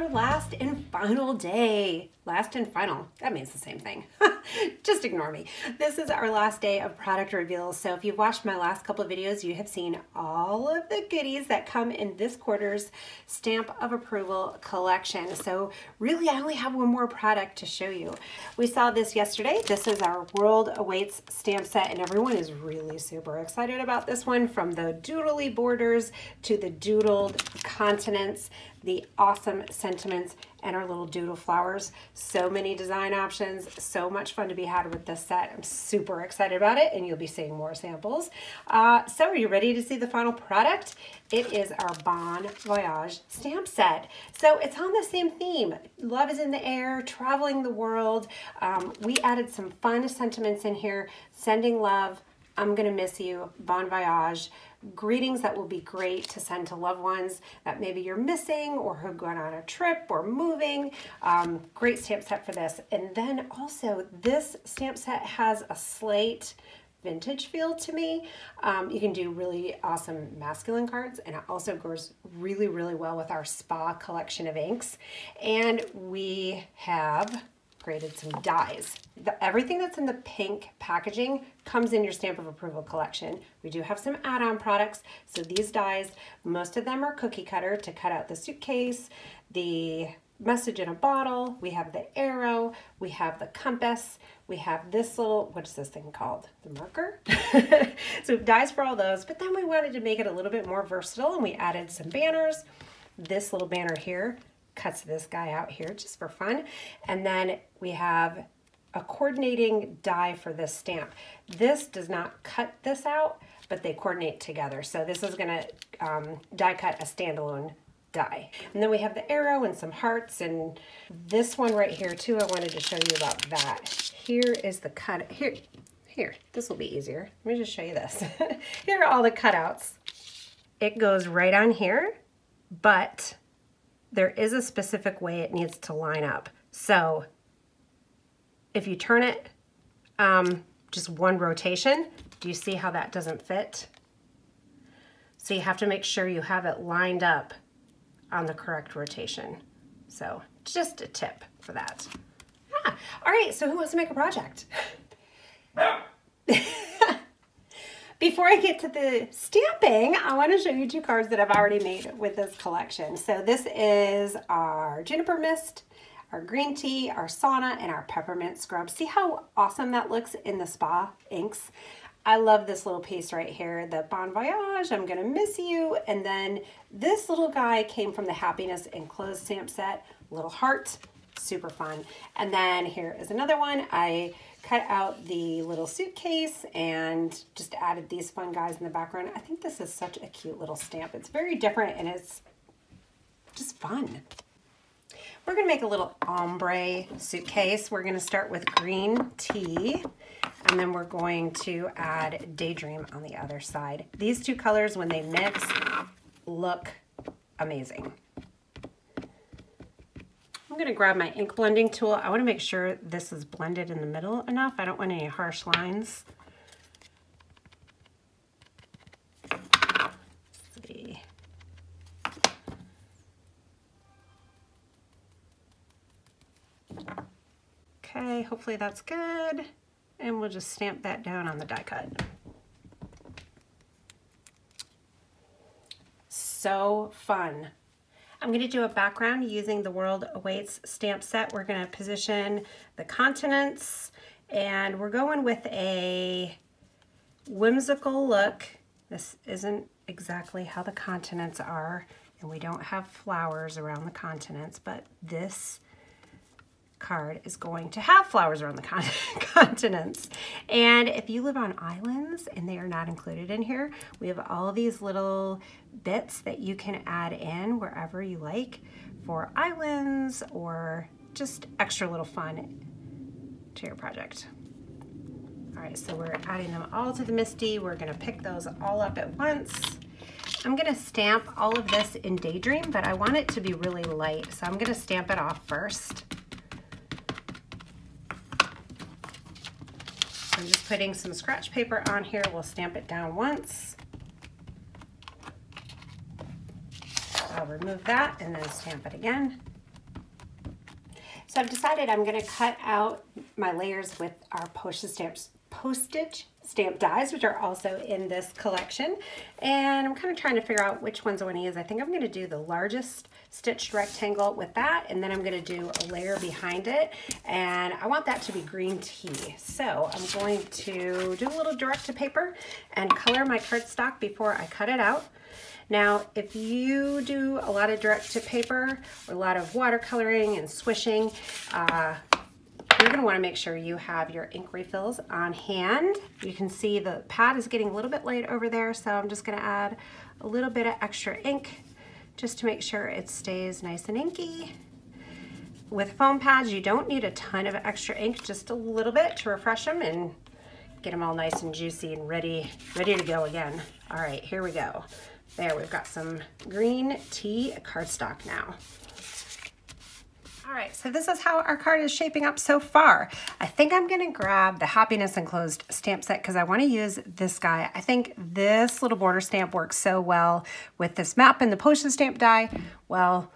our last and final day. Last and final, that means the same thing. Just ignore me. This is our last day of product reveals. So if you've watched my last couple of videos, you have seen all of the goodies that come in this quarter's Stamp of Approval collection. So really, I only have one more product to show you. We saw this yesterday. This is our World Awaits stamp set, and everyone is really super excited about this one, from the doodly borders to the doodled continents, the awesome sentiments, and our little doodle flowers. So many design options, so much fun to be had with this set. I'm super excited about it, and you'll be seeing more samples. So are you ready to see the final product? It is our Bon Voyage stamp set. So it's on the same theme. Love is in the air, traveling the world. We added some fun sentiments in here. Sending love, I'm gonna miss you, Bon Voyage. Greetings that will be great to send to loved ones that maybe you're missing or who are going on a trip or moving. Great stamp set for this. And then also this stamp set has a slight vintage feel to me. You can do really awesome masculine cards, and it also goes really, really well with our spa collection of inks. And we have created some dies. Everything that's in the pink packaging comes in your Stamp of Approval collection. We do have some add-on products. So these dies, most of them are cookie cutter to cut out the suitcase, the message in a bottle, we have the arrow, we have the compass, we have this little, what is this thing called? The marker? So dies for all those, but then we wanted to make it a little bit more versatile, and we added some banners. This little banner here cuts this guy out here just for fun. And then we have a coordinating die for this stamp. This does not cut this out, but they coordinate together. So this is gonna die cut a standalone die. And then we have the arrow and some hearts, and this one right here too, I wanted to show you about that. Here is the cut, here, this will be easier. Let me just show you this. Here are all the cutouts. It goes right on here, but there is a specific way it needs to line up. So if you turn it just one rotation, do you see how that doesn't fit? So you have to make sure you have it lined up on the correct rotation. So just a tip for that. All right, so who wants to make a project? Before I get to the stamping, I want to show you two cards that I've already made with this collection. So this is our Juniper Mist, our Green Tea, our Sauna, and our Peppermint Scrub. See how awesome that looks in the spa inks? I love this little piece right here, the Bon Voyage, I'm gonna miss you. And then this little guy came from the Happiness Enclosed stamp set, little heart, super fun. And then here is another one. I cut out the little suitcase and just added these fun guys in the background. I think this is such a cute little stamp. It's very different and it's just fun. We're gonna make a little ombre suitcase. We're gonna start with Green Tea, and then we're going to add Daydream on the other side. These two colors, when they mix, look amazing. I'm gonna grab my ink blending tool. I wanna make sure this is blended in the middle enough. I don't want any harsh lines. Let's see. Okay, hopefully that's good. And we'll just stamp that down on the die cut. So fun. I'm going to do a background using the World Awaits stamp set. We're going to position the continents, and we're going with a whimsical look. This isn't exactly how the continents are, and we don't have flowers around the continents, but this card is going to have flowers around the continents. And if you live on islands and they are not included in here, we have all of these little bits that you can add in wherever you like for islands or just extra little fun to your project. All right, so we're adding them all to the Misty. We're gonna pick those all up at once. I'm gonna stamp all of this in Daydream, but I want it to be really light, so I'm gonna stamp it off first. I'm just putting some scratch paper on here. We'll stamp it down once. I'll remove that and then stamp it again. So I've decided I'm going to cut out my layers with our Postage Stamp Dies, which are also in this collection. And I'm kind of trying to figure out which ones I want to use. I think I'm going to do the largest stitched rectangle with that, and then I'm going to do a layer behind it. And I want that to be green tea. So I'm going to do a little direct to paper and color my cardstock before I cut it out. Now, if you do a lot of direct to paper or a lot of watercoloring and swishing, you're going to want to make sure you have your ink refills on hand. You can see the pad is getting a little bit light over there, so I'm just going to add a little bit of extra ink just to make sure it stays nice and inky. With foam pads, you don't need a ton of extra ink, just a little bit to refresh them and get them all nice and juicy and ready to go again. All right, here we go. There, we've got some green tea cardstock now. All right, so this is how our card is shaping up so far. I think I'm gonna grab the Happiness Enclosed stamp set because I wanna use this guy. I think this little border stamp works so well with this map and the Postage Stamp die. Well,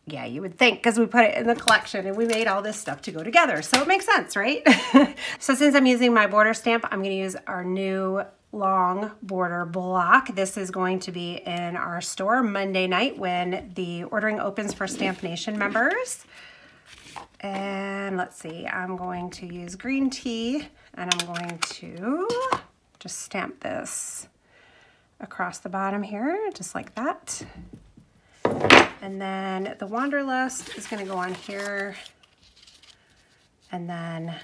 yeah, you would think, because we put it in the collection and we made all this stuff to go together. So it makes sense, right? So since I'm using my border stamp, I'm gonna use our new long border block. This is going to be in our store Monday night when the ordering opens for Stamp Nation members. And let's see, I'm going to use green tea and I'm going to just stamp this across the bottom here, just like that. And then the Wanderlust is going to go on here. And then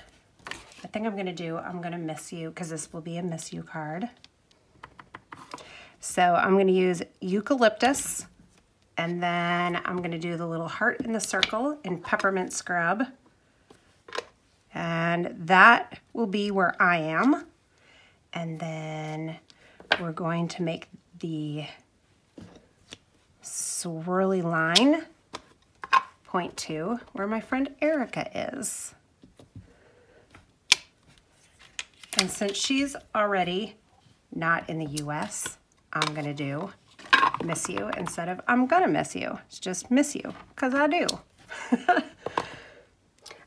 I think I'm going to miss you, because this will be a miss you card. So I'm going to use eucalyptus, and then I'm going to do the little heart in the circle in peppermint scrub. And that will be where I am. And then we're going to make the swirly line point to where my friend Erica is. And since she's already not in the US, I'm gonna do miss you instead of I'm gonna miss you. It's just miss you, because I do.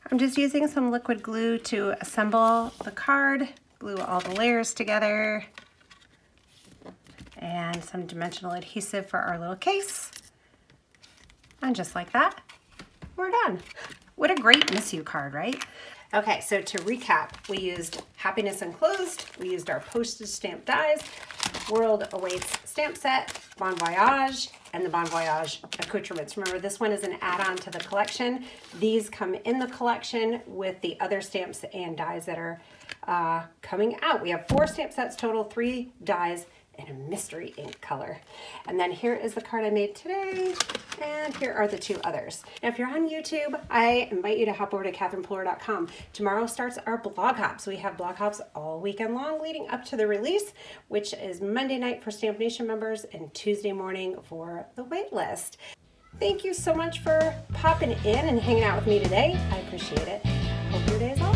I'm just using some liquid glue to assemble the card, glue all the layers together, and some dimensional adhesive for our little case. And just like that, we're done. What a great miss you card, right? Okay, so to recap, we used Happiness Enclosed, we used our Postage Stamp Dies, World Awaits stamp set, Bon Voyage, and the Bon Voyage accoutrements. Remember, this one is an add-on to the collection. These come in the collection with the other stamps and dies that are coming out. We have 4 stamp sets total, 3 dies, and a mystery ink color. And then here is the card I made today, and here are the 2 others. Now, if you're on YouTube, I invite you to hop over to catherineplorer.com. Tomorrow starts our blog hops. We have blog hops all weekend long leading up to the release, which is Monday night for Stamp Nation members and Tuesday morning for the wait list. Thank you so much for popping in and hanging out with me today. I appreciate it. Hope your day is awesome.